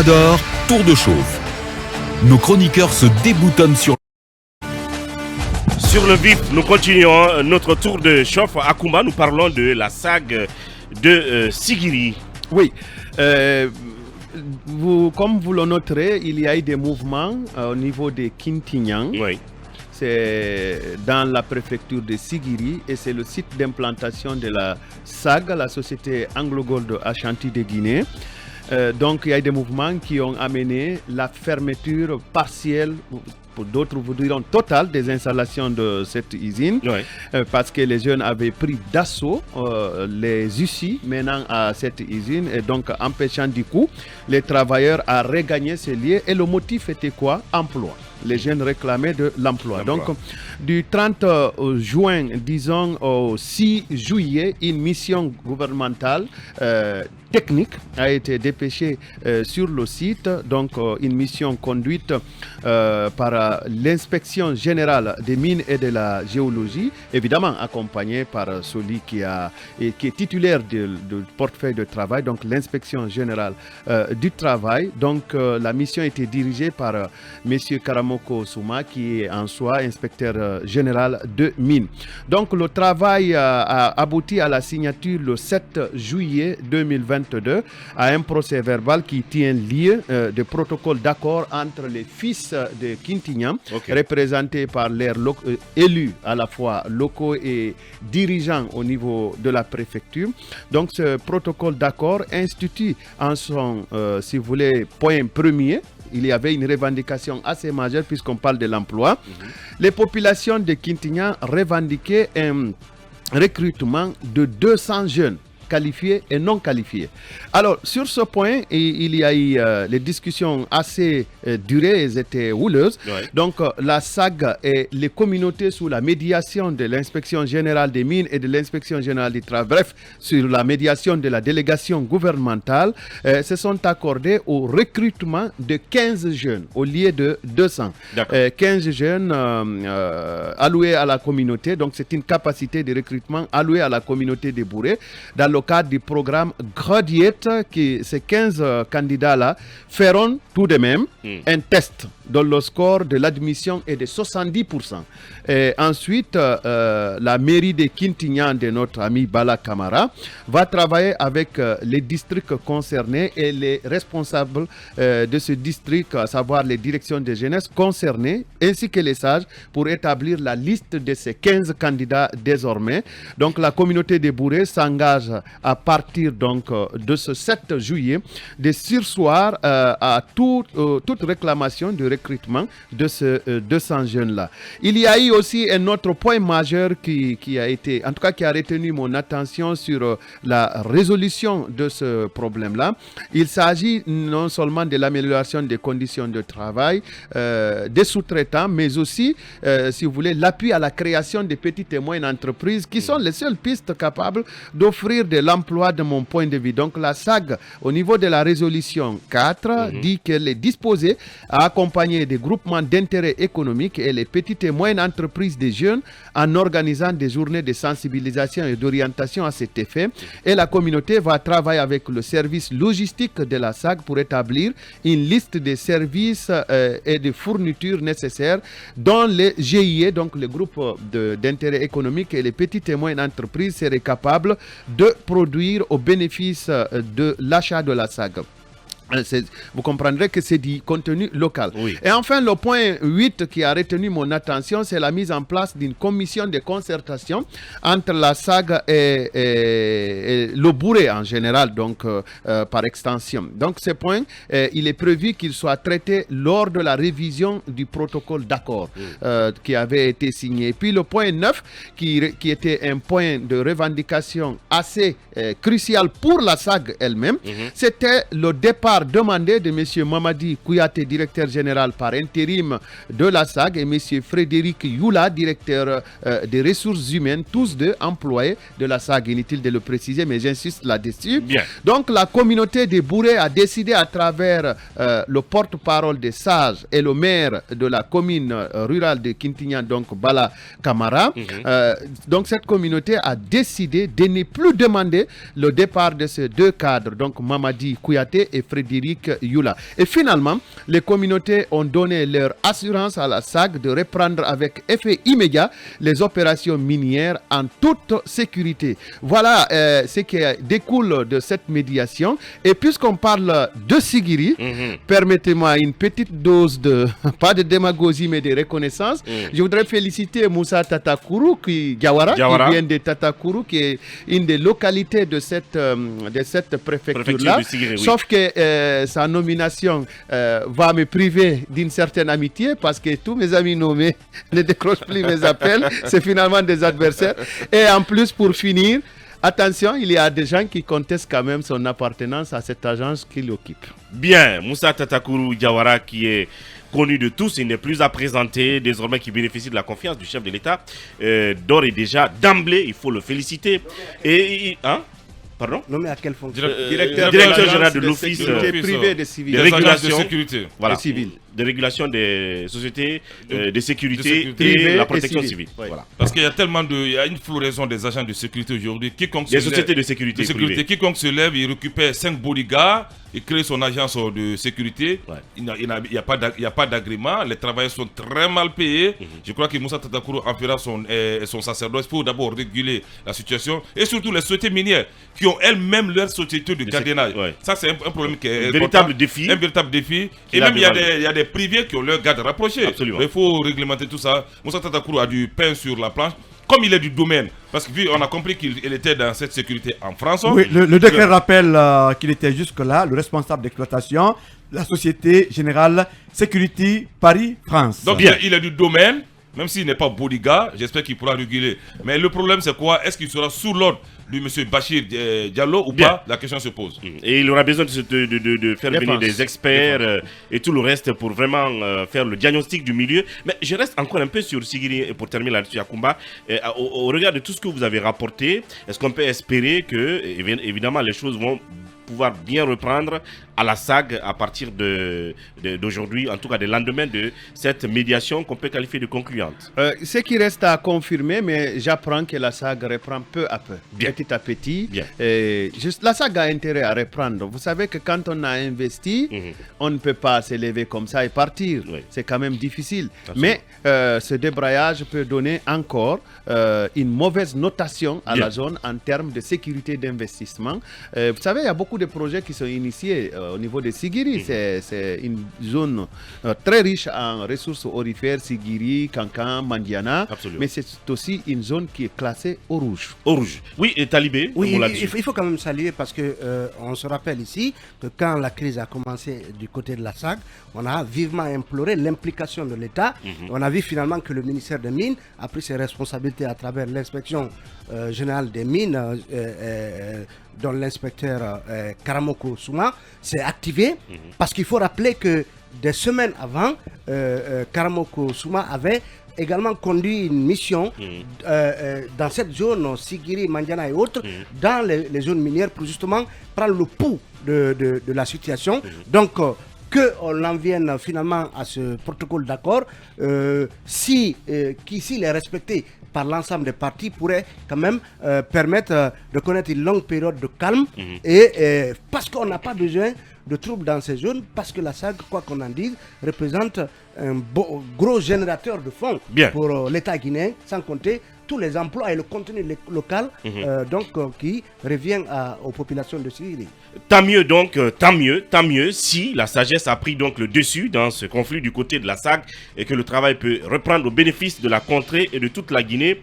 Mirador, tour de chauffe. Nos chroniqueurs se déboutonnent sur le vif. Nous continuons notre tour de chauffe. À Koumba, nous parlons de la saga de Sigiri. Oui. Comme vous le noterez, il y a eu des mouvements au niveau de Kintignang. Oui. C'est dans la préfecture de Sigiri et c'est le site d'implantation de la SAG, la société Anglo-Gold Ashanti de Guinée. Donc il y a eu des mouvements qui ont amené la fermeture partielle, pour d'autres vous diront totale, des installations de cette usine, parce que les jeunes avaient pris d'assaut les usines menant à cette usine et donc empêchant du coup les travailleurs à regagner ces lieux. Et le motif était quoi? Emploi. Les jeunes réclamaient de l'emploi. Donc, du 30 juin, disons, au 6 juillet, une mission gouvernementale technique a été dépêchée sur le site. Donc, une mission conduite par l'inspection générale des mines et de la géologie, évidemment accompagnée par celui qui est titulaire du portefeuille de travail, donc l'inspection générale du travail. Donc, la mission était dirigée par M. Karamoko Souma, qui est en soi inspecteur général de mines. Donc le travail a abouti à la signature le 7 juillet 2022 à un procès verbal qui tient lieu de protocole d'accord entre les fils de Kintignang, représentés par leurs élus à la fois locaux et dirigeants au niveau de la préfecture. Donc ce protocole d'accord institue en son, si vous voulez, point premier. Il y avait une revendication assez majeure puisqu'on parle de l'emploi. Les populations de Kintignang revendiquaient un recrutement de 200 jeunes qualifiés et non qualifiés. Alors, sur ce point, il y a eu les discussions assez durées, elles étaient houleuses. Donc, la SAG et les communautés sous la médiation de l'inspection générale des mines et de l'inspection générale du travail, bref, sur la médiation de la délégation gouvernementale, se sont accordés au recrutement de 15 jeunes au lieu de 200. 15 jeunes alloués à la communauté, donc c'est une capacité de recrutement allouée à la communauté de Bouré dans le cadre du programme Graduate. Ces 15 candidats-là feront tout de même un test dont le score de l'admission est de 70%. Et ensuite, la mairie de Kintignang de notre ami Bala Kamara va travailler avec les districts concernés et les responsables de ce district, à savoir les directions de jeunesse concernées, ainsi que les sages, pour établir la liste de ces 15 candidats désormais. Donc la communauté de Bouré s'engage à partir donc de ce 7 juillet de surseoir à toute réclamation de recrutement de ces 200 jeunes-là. Il y a eu aussi un autre point majeur qui a été, en tout cas qui a retenu mon attention sur la résolution de ce problème-là. Il s'agit non seulement de l'amélioration des conditions de travail des sous-traitants, mais aussi, si vous voulez, l'appui à la création des petites et moyennes entreprises qui sont les seules pistes capables d'offrir de l'emploi de mon point de vue. Donc la SAG, au niveau de la résolution 4, dit qu'elle est disposée à accompagner des groupements d'intérêt économique et les petites et moyennes entreprises des jeunes en organisant des journées de sensibilisation et d'orientation à cet effet. Et la communauté va travailler avec le service logistique de la SAG pour établir une liste de services et de fournitures nécessaires dont les GIE, donc les groupes d'intérêt économique et les petites et moyennes entreprises seraient capables de produire au bénéfice de l'achat de la SAG. Vous comprendrez que c'est du contenu local. Et enfin, le point 8 qui a retenu mon attention, c'est la mise en place d'une commission de concertation entre la SAG et le Bouré en général, donc par extension. Donc ce point, il est prévu qu'il soit traité lors de la révision du protocole d'accord qui avait été signé. Et puis le point 9, qui était un point de revendication assez crucial pour la SAG elle-même, c'était le départ demandé de M. Mamadi Kouyaté, directeur général par intérim de la SAG, et M. Frédéric Youla, directeur des ressources humaines, tous deux employés de la SAG. Inutile de le préciser, mais j'insiste là-dessus. Donc la communauté des Bouré a décidé à travers le porte-parole des sages et le maire de la commune rurale de Kintignang, donc Bala Kamara. Donc cette communauté a décidé de ne plus demander le départ de ces deux cadres, donc Mamadi Kouyaté et Frédéric Frédéric Yula. Et finalement, les communautés ont donné leur assurance à la SAG de reprendre avec effet immédiat les opérations minières en toute sécurité. Voilà ce qui découle de cette médiation. Et puisqu'on parle de Sigiri, permettez-moi une petite dose de, pas de démagogie, mais de reconnaissance. Je voudrais féliciter Moussa Tatakourou, Diawara, qui vient de Tatakourou, qui est une des localités de cette préfecture-là. Oui. Sauf que sa nomination va me priver d'une certaine amitié parce que tous mes amis nommés ne décrochent plus mes appels. C'est finalement des adversaires. Et en plus, pour finir, attention, il y a des gens qui contestent quand même son appartenance à cette agence qu'il occupe. Bien, Moussa Tatakourou Diawara qui est connu de tous, il n'est plus à présenter, désormais qui bénéficie de la confiance du chef de l'État. D'ores et déjà, d'emblée, il faut le féliciter. Et, pardon? Nommé à quelle fonction? Directeur général de l'Office privé de civils. de régulation de sécurité. Voilà, civile. de régulation des sociétés de sécurité privées et la et protection civiles. civile. Ouais. Voilà. Parce qu'il y a tellement de, il y a une floraison des agents de sécurité aujourd'hui. Quiconque Des se lève- sociétés de sécurité privées. quiconque se lève, il récupère 5 bodyguards, il crée son agence de sécurité. Ouais. Il n'y a pas d'agrément. Les travailleurs sont très mal payés. Je crois que Moussa Tatakourou en fera son sacerdoce pour d'abord réguler la situation. Et surtout les sociétés minières qui ont elles-mêmes leur société de gardiennage. Ouais. Ça, c'est un problème qui est Un véritable important. défi. Un véritable défi. Qu'il Et a même, il y a devant lui. il y a des privés qui ont leur garde rapprochée. Absolument. Il faut réglementer tout ça. Moussa Tatakourou a du pain sur la planche. Comme il est du domaine, parce qu'on a compris qu'il était dans cette sécurité en France. Oui, le décret rappelle qu'il était jusque-là le responsable d'exploitation, la Société Générale Security Paris-France. Donc Bien. il est du domaine, même s'il n'est pas bodyguard, j'espère qu'il pourra réguler. Mais le problème c'est quoi? Est-ce qu'il sera sous l'ordre du monsieur Bachir Diallo ou Bien. pas? La question se pose. Et il aura besoin de faire venir Défense. des experts et tout le reste pour vraiment faire le diagnostic du milieu. Mais je reste encore un peu sur Sigiri et pour terminer là-dessus, Akumba. Au regard de tout ce que vous avez rapporté, est-ce qu'on peut espérer que, évidemment, les choses vont pouvoir bien reprendre à la SAG à partir d'aujourd'hui, en tout cas des lendemains de cette médiation qu'on peut qualifier de concluante? Ce qui reste à confirmer, mais j'apprends que la SAG reprend peu à peu, Bien. petit à petit. Bien. La SAG a intérêt à reprendre. Vous savez que quand on a investi, on ne peut pas se lever comme ça et partir. Oui. C'est quand même difficile. Absolument. Mais ce débrayage peut donner encore une mauvaise notation à Bien. la zone en termes de sécurité d'investissement. Vous savez, il y a beaucoup de projets qui sont initiés au niveau de Sigiri. C'est une zone très riche en ressources aurifères, Sigiri, Kankan, Mandiana. Absolument. Mais c'est aussi une zone qui est classée au rouge. Au rouge. Oui, et Talibé, un Oui, mot là-dessus. il faut quand même saluer parce que on se rappelle ici que quand la crise a commencé du côté de la SAG, on a vivement imploré l'implication de l'État. On a vu finalement que le ministère des Mines a pris ses responsabilités à travers l'inspection générale des Mines, dont l'inspecteur Karamoko Souma s'est activé parce qu'il faut rappeler que des semaines avant, Karamoko Souma avait également conduit une mission dans cette zone, Sigiri, Mandiana et autres, dans les zones minières pour justement prendre le pouls de la situation. Donc, qu'on en vienne finalement à ce protocole d'accord, qui s'il est respecté par l'ensemble des parties, pourrait quand même permettre de connaître une longue période de calme, et parce qu'on n'a pas besoin de troubles dans ces zones, parce que la SAG, quoi qu'on en dise, représente un gros générateur de fonds Bien. pour l'État guinéen, sans compter tous les emplois et le contenu local qui revient aux populations de Syrie. Tant mieux donc, tant mieux si la sagesse a pris donc le dessus dans ce conflit du côté de la SAG et que le travail peut reprendre au bénéfice de la contrée et de toute la Guinée.